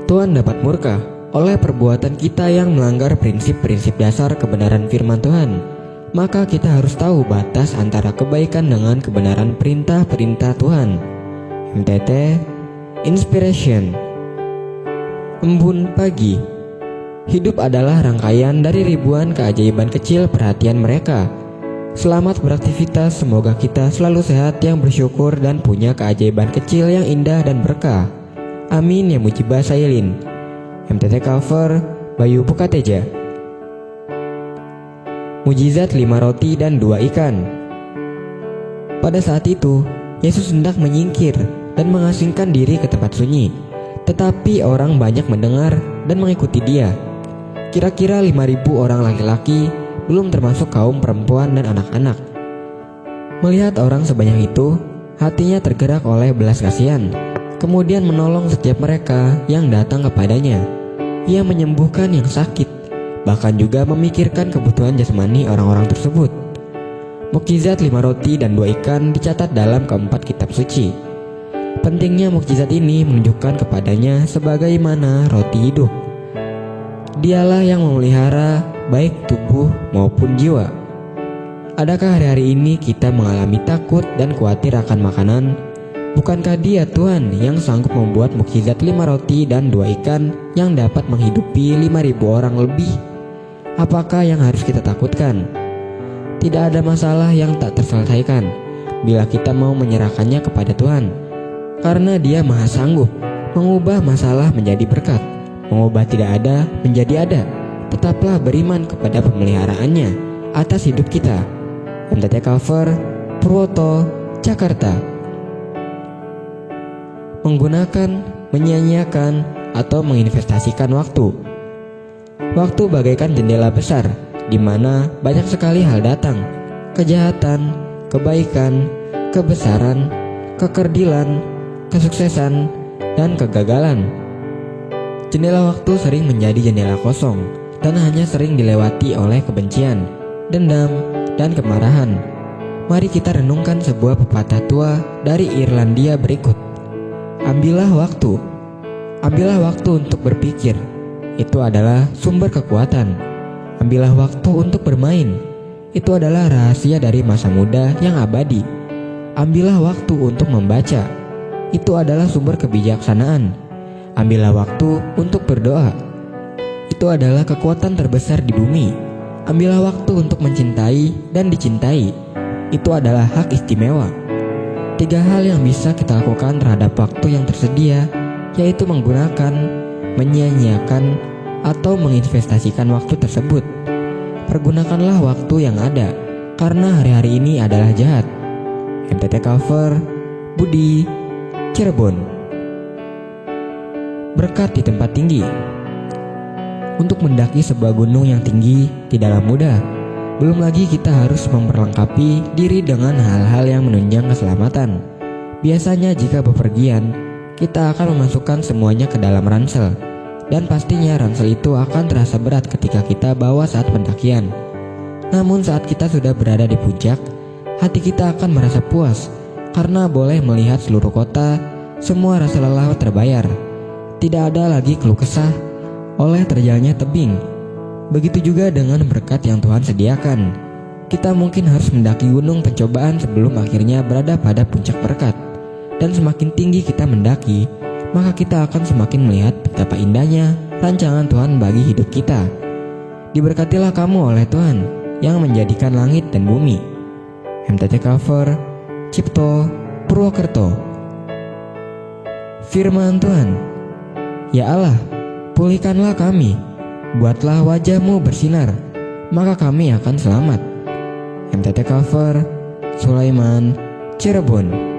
Tuhan dapat murka oleh perbuatan kita yang melanggar prinsip-prinsip dasar kebenaran firman Tuhan. Maka kita harus tahu batas antara kebaikan dengan kebenaran perintah-perintah Tuhan. MTT Inspiration. Embun pagi. Hidup adalah rangkaian dari ribuan keajaiban kecil perhatian mereka. Selamat beraktivitas, semoga kita selalu sehat, yang bersyukur dan punya keajaiban kecil yang indah dan berkah. Amin ya mujibah Sailin. MTT cover Bayu Pukateja. Mujizat 5 roti dan 2 ikan. Pada saat itu, Yesus hendak menyingkir dan mengasingkan diri ke tempat sunyi. Tetapi orang banyak mendengar dan mengikuti dia. Kira-kira 5.000 orang laki-laki, belum termasuk kaum perempuan dan anak-anak. Melihat orang sebanyak itu, hatinya tergerak oleh belas kasihan. Kemudian menolong setiap mereka yang datang kepadanya. Ia menyembuhkan yang sakit, bahkan juga memikirkan kebutuhan jasmani orang-orang tersebut. Mukjizat 5 roti dan 2 ikan dicatat dalam keempat kitab suci. Pentingnya mukjizat ini menunjukkan kepadanya sebagaimana roti hidup. Dialah yang memelihara baik tubuh maupun jiwa. Adakah hari-hari ini kita mengalami takut dan khawatir akan makanan? Bukankah Dia Tuhan yang sanggup membuat mukjizat 5 roti dan 2 ikan yang dapat menghidupi 5.000 orang lebih? Apakah yang harus kita takutkan? Tidak ada masalah yang tak terselesaikan bila kita mau menyerahkannya kepada Tuhan, karena Dia maha sanggup mengubah masalah menjadi berkat, mengubah tidak ada menjadi ada. Tetaplah beriman kepada pemeliharaannya atas hidup kita. MTT cover Purwoto, Jakarta. Menggunakan, menyia-nyiakan, atau menginvestasikan waktu. Waktu bagaikan jendela besar di mana banyak sekali hal datang. Kejahatan, kebaikan, kebesaran, kekerdilan, kesuksesan, dan kegagalan. Jendela waktu sering menjadi jendela kosong dan hanya sering dilewati oleh kebencian, dendam, dan kemarahan. Mari kita renungkan sebuah pepatah tua dari Irlandia berikut. Ambillah waktu untuk berpikir, itu adalah sumber kekuatan. Ambillah waktu untuk bermain, itu adalah rahasia dari masa muda yang abadi. Ambillah waktu untuk membaca, itu adalah sumber kebijaksanaan. Ambillah waktu untuk berdoa, itu adalah kekuatan terbesar di bumi. Ambillah waktu untuk mencintai dan dicintai, itu adalah hak istimewa. 3 hal yang bisa kita lakukan terhadap waktu yang tersedia, yaitu menggunakan, menyia-nyiakan, atau menginvestasikan waktu tersebut. Pergunakanlah waktu yang ada, karena hari-hari ini adalah jahat. MTT cover Budi, Cirebon. Berkat di tempat tinggi. Untuk mendaki sebuah gunung yang tinggi tidaklah mudah. Belum lagi kita harus memperlengkapi diri dengan hal-hal yang menunjang keselamatan. Biasanya jika bepergian, kita akan memasukkan semuanya ke dalam ransel. Dan pastinya ransel itu akan terasa berat ketika kita bawa saat pendakian. Namun saat kita sudah berada di puncak, hati kita akan merasa puas karena boleh melihat seluruh kota. Semua rasa lelah terbayar. Tidak ada lagi keluh kesah oleh terjalnya tebing. Begitu juga dengan berkat yang Tuhan sediakan. Kita mungkin harus mendaki gunung pencobaan sebelum akhirnya berada pada puncak berkat. Dan semakin tinggi kita mendaki, maka kita akan semakin melihat betapa indahnya rancangan Tuhan bagi hidup kita. Diberkatilah kamu oleh Tuhan yang menjadikan langit dan bumi. MTT cover Cipto, Purwokerto. Firman Tuhan. Ya Allah, pulihkanlah kami, buatlah wajah-Mu bersinar, maka kami akan selamat. MTT cover Sulaiman, Cirebon.